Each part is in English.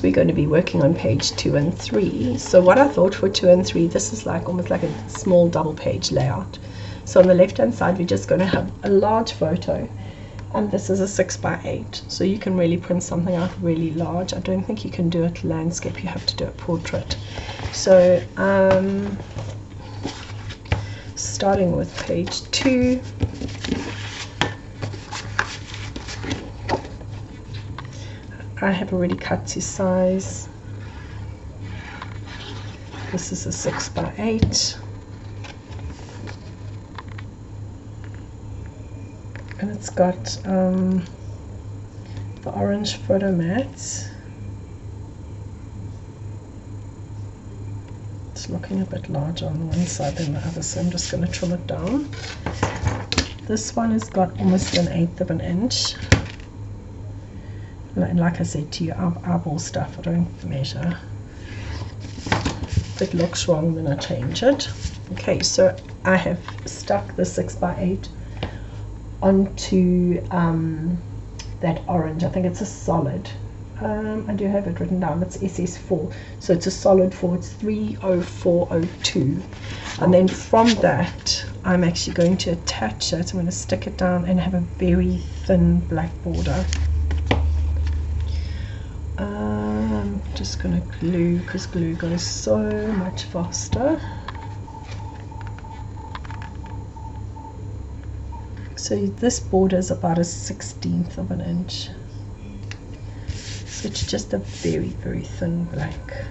we're going to be working on page 2 and 3. So what I thought for 2 and 3, this is like almost like a small double page layout. So on the left hand side, we're just going to have a large photo, and this is a 6x8. So you can really print something out really large. I don't think you can do it landscape, you have to do a portrait. So starting with page 2, I have already cut to size. This is a 6x8, and it's got the orange photo mat. It's looking a bit larger on one side than the other, so I'm just going to trim it down. This one has got almost 1/8 of an inch. And like I said to you, eyeball stuff, I don't measure. If it looks wrong, then I change it. Okay, so I have stuck the 6x8 onto that orange. I think it's a solid. I do have it written down. It's SS4, so it's a solid 4. It's 30402. And then from that, I'm actually going to attach it. I'm going to stick it down and have a very thin black border. I'm just going to glue, because glue goes so much faster. So this border is about a 1/16 of an inch. So it's just a very, very thin black.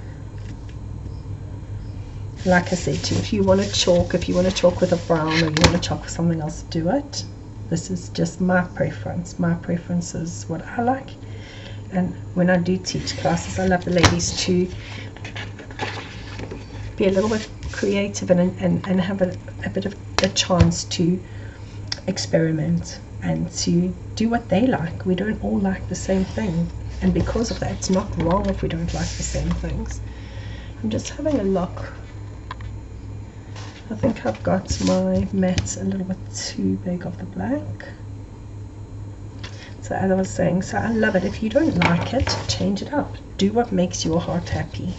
Like I said to you, if you want to chalk with a brown, or you want to chalk with something else, do it. This is just my preference. My preference is what I like. And when I do teach classes, I love the ladies to be a little bit creative and have a bit of a chance to experiment and to do what they like. We don't all like the same thing, and because of that, it's not wrong if we don't like the same things. I'm just having a look. I think I've got my mat a little bit too big of the black. So as I was saying, so I love it. If you don't like it, change it up. Do what makes your heart happy.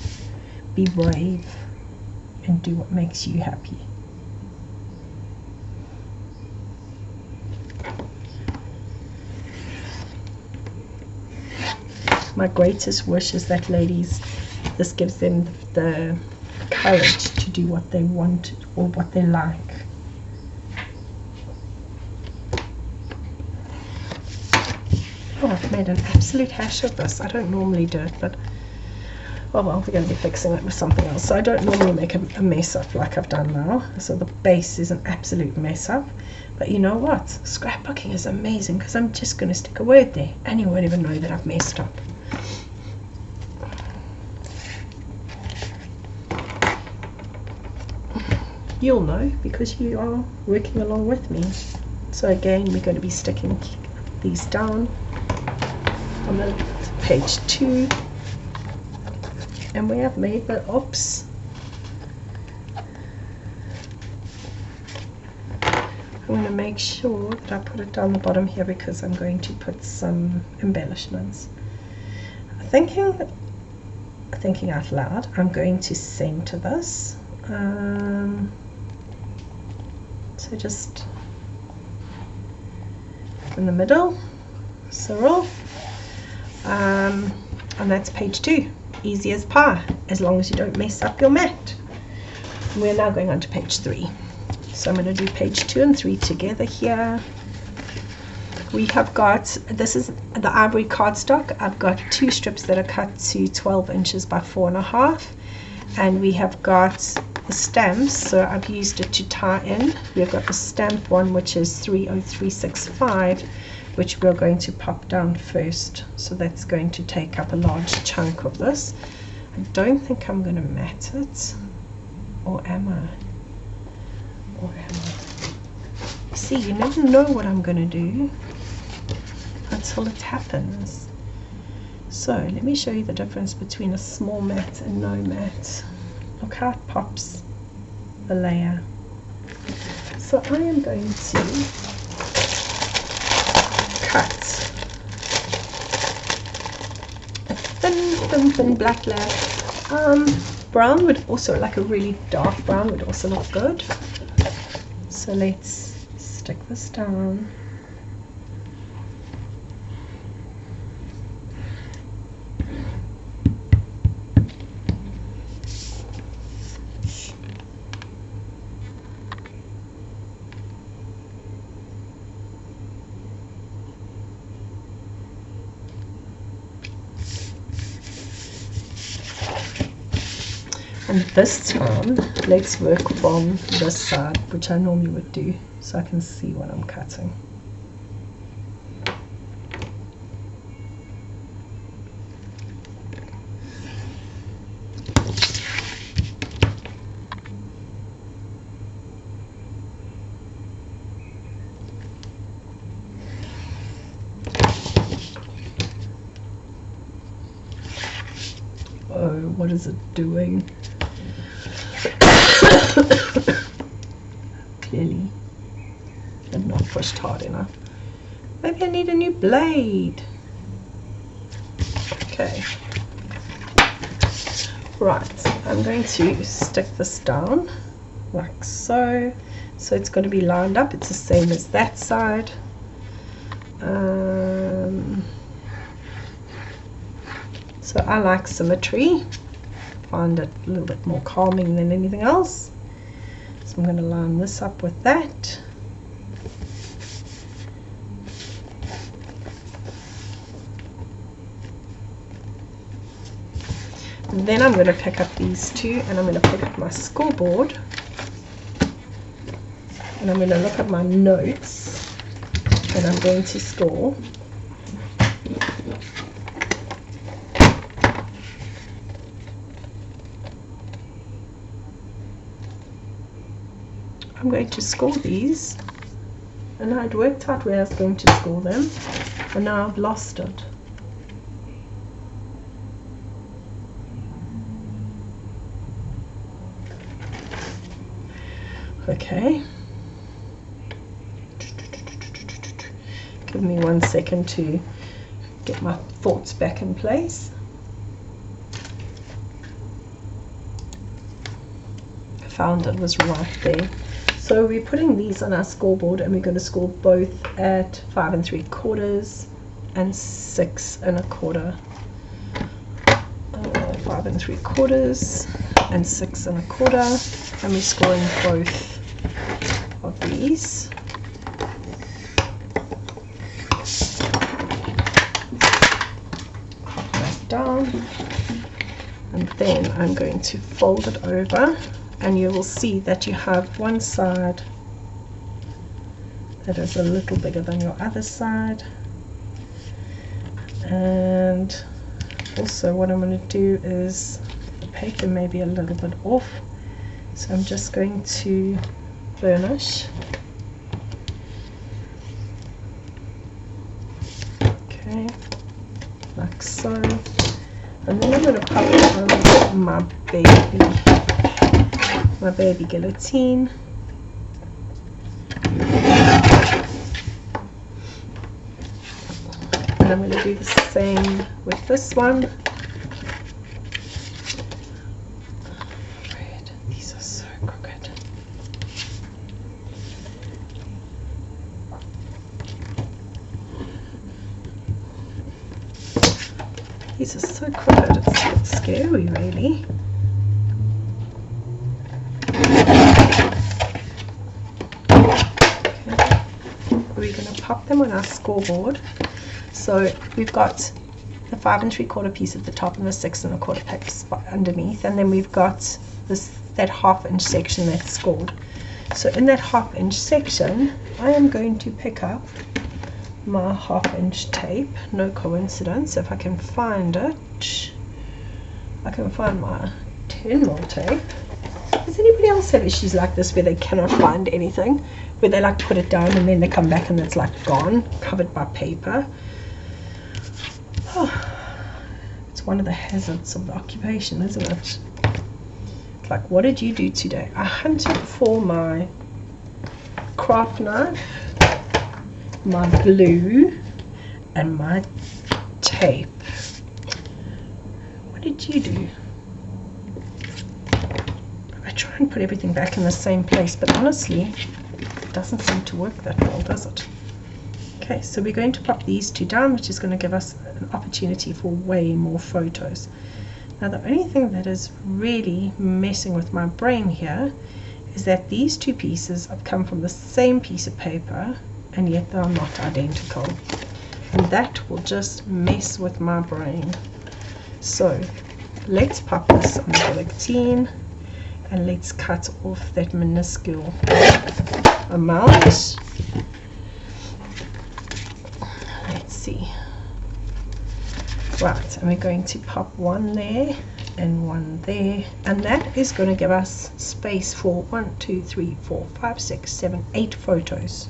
Be brave and do what makes you happy. My greatest wish is that ladies, this gives them the courage to do what they want or what they like. Oh, I've made an absolute hash of this. I don't normally do it, but oh well, we're going to be fixing it with something else. So I don't normally make a mess up like I've done now. So the base is an absolute mess up. But you know what? Scrapbooking is amazing, because I'm just going to stick a word there and you won't even know that I've messed up. You'll know because you are working along with me. So again, we're going to be sticking these down on the page 2, and we have made the oops. I'm going to make sure that I put it down the bottom here, because I'm going to put some embellishments. Thinking out loud, I'm going to center this. So just in the middle, Cyril, and that's page 2. Easy as pie, as long as you don't mess up your mat. We're now going on to page 3. So I'm going to do page 2 and 3 together here. We have got, this is the ivory cardstock. I've got 2 strips that are cut to 12 inches by 4.5, and we have got the stamps, so I've used it to tie in. We've got the stamp one, which is 30365, which we're going to pop down first. So that's going to take up a large chunk of this. I don't think I'm going to mat it, or am I? Or am I? See, you never know what I'm going to do until it happens. So let me show you the difference between a small mat and no mat. Look how it pops the layer. So I am going to cut a thin black lab. Brown would also, like a really dark brown would also look good. So let's stick this down. And this time, let's work from this side, which I normally would do, so I can see what I'm cutting. Oh, what is it doing? Clearly I've not pushed hard enough. Maybe I need a new blade. Okay, right, I'm going to stick this down like so, so it's going to be lined up. It's the same as that side. So I like symmetry, find it a little bit more calming than anything else. So I'm going to line this up with that. And then I'm going to pick up these two, and I'm going to pick up my scoreboard, and I'm going to look at my notes, and I'm going to score. I'm going to score these, and I'd worked out where I was going to score them, and now I've lost it. Okay, give me 1 second to get my thoughts back in place. I found it was right there. So we're putting these on our scoreboard, and we're going to score both at 5 3/4 and 6 1/4. 5 3/4 and 6 1/4, and we're scoring both of these. Pop that down, and then I'm going to fold it over. And you will see that you have one side that is a little bigger than your other side. And also what I'm going to do is, the paper may be a little bit off, so I'm just going to burnish. Okay, like so. And then I'm going to pop on my baby guillotine. And I'm going to do the same with this one. These are so crooked. These are so crooked, it's a bit scary really. We're going to pop them on our scoreboard. So we've got the 5 3/4 piece at the top and the 6 1/4 piece underneath, and then we've got that 1/2 inch section that's scored. So in that 1/2 inch section, I am going to pick up my 1/2 inch tape. No coincidence. If I can find it, I can find my 10mm tape. Does anybody else have issues like this where they cannot find anything? Where they like put it down and then they come back and it's like gone, covered by paper. Oh, it's one of the hazards of the occupation, isn't it? It's like, what did you do today? I hunted for my craft knife, my glue, and my tape. did you do? I try and put everything back in the same place, but honestly, it doesn't seem to work that well, does it? Okay, so we're going to pop these two down, which is going to give us an opportunity for way more photos. Now, the only thing that is really messing with my brain here is that these two pieces have come from the same piece of paper, and yet they are not identical. And that will just mess with my brain. So let's pop this on the bulletin, and let's cut off that minuscule amount. Let's see. Right, and we're going to pop one there and one there, and that is going to give us space for 1, 2, 3, 4, 5, 6, 7, 8 photos.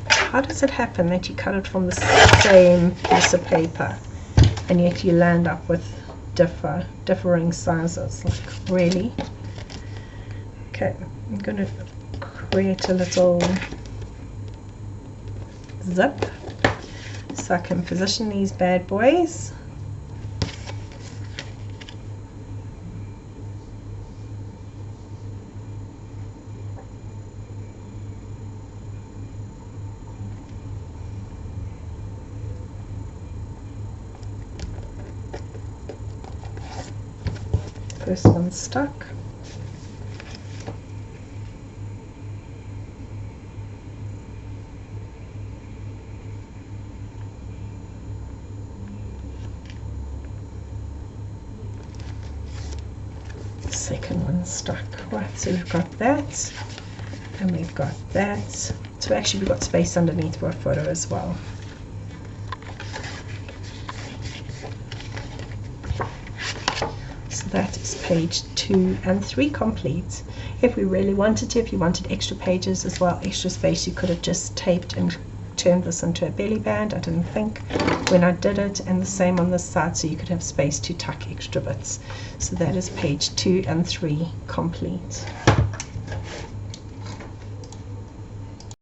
How does it happen that you cut it from the same piece of paper and yet you land up with differing sizes? Like, really? Okay, I'm going to create a little zip so I can position these bad boys. First one's stuck. Second one stuck. Right, so we've got that and we've got that. So actually we've got space underneath for a photo as well. So that is page 2 and 3 complete. If we really wanted to, if you wanted extra pages as well, extra space, you could have just taped and turned this into a belly band. I didn't think when I did it, and the same on this side, so you could have space to tuck extra bits. So that is page 2 and 3 complete.